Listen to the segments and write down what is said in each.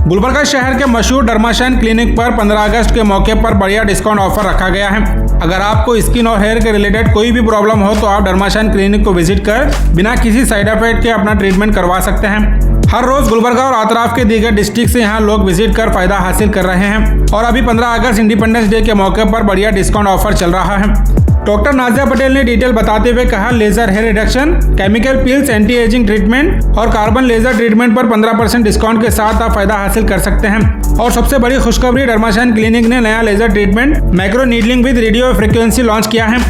गुलबर्गा शहर के मशहूर डर्माशाइन क्लिनिक पर 15 अगस्त के मौके पर बढ़िया डिस्काउंट ऑफर रखा गया है। अगर आपको स्किन और हेयर के रिलेटेड कोई भी प्रॉब्लम हो तो आप डर्माशाइन क्लिनिक को विजिट कर बिना किसी साइड इफेक्ट के अपना ट्रीटमेंट करवा सकते हैं। हर रोज गुलबर्गा और आतराफ के दीगर डिस्ट्रिक्ट से यहाँ लोग विजिट कर फायदा हासिल कर रहे हैं और अभी 15 अगस्त इंडिपेंडेंस डे के मौके पर बढ़िया डिस्काउंट ऑफर चल रहा है। डॉक्टर नाजिया पटेल ने डिटेल बताते हुए कहा, laser hair reduction, chemical peels, anti ageing treatment और कार्बन लेजर ट्रीटमेंट पर 15% डिस्काउंट के साथ आप फायदा हासिल कर सकते हैं। और सबसे बड़ी खुशखबरी, डर्माशाइन क्लिनिक ने नया laser treatment micro needling with radio frequency launch किया है।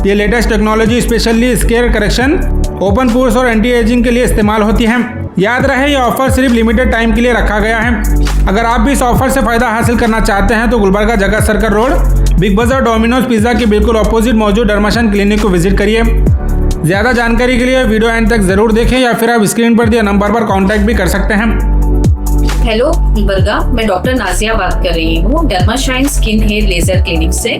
ये latest technology specially scar correction, open pores और एंटी एजिंग के लिए इस्तेमाल होती है। याद रहे, ये ऑफर सिर्फ लिमिटेड टाइम के लिए रखा गया है। अगर आप भी इस ऑफर से फायदा हासिल करना चाहते हैं तो गुलबर्गा जगत सर्कल रोड बिग बाजार डोमिनोज पिज्जा के बिल्कुल अपोजिट मौजूद डर्माशाइन क्लिनिक को विजिट करिए। ज्यादा जानकारी के लिए वीडियो एंड तक जरूर देखें या फिर आप स्क्रीन पर दिए नंबर पर कांटेक्ट भी कर सकते हैं। हेलो गुलबर्गा, मैं डॉक्टर नाजिया बात कर रही हूँ Dermashine skin hair laser clinic से।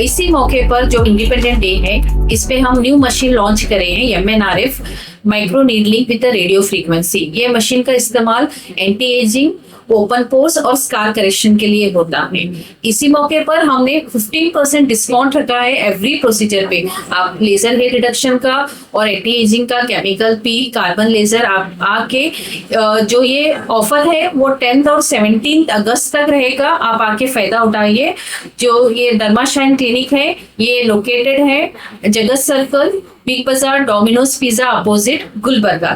इसी मौके पर जो इंडिपेंडेंट डे है, इस पे हम न्यू मशीन लॉन्च कर रहे हैं, MNRF micro needling with radio frequency. ये मशीन का इस्तेमाल एंटी एजिंग, ओपन पोर्स और स्कार करेक्शन के लिए होता है। इसी मौके पर हमने 15% डिस्काउंट रखा है एवरी प्रोसीजर पे। आप लेजर हेयर रिडक्शन का और एंटी एजिंग का, केमिकल पील, कार्बन लेजर आप आके जो ये ऑफर है वो 10th और 17th अगस्त तक रहेगा। आप आके फायदा उठाइए। जो ये डर्माशाइन क्लिनिक है, ये लोकेटेड है जगत सर्कल बिग बाजार डोमिनोज पिज्जा अपोजिट गुलबर्गा।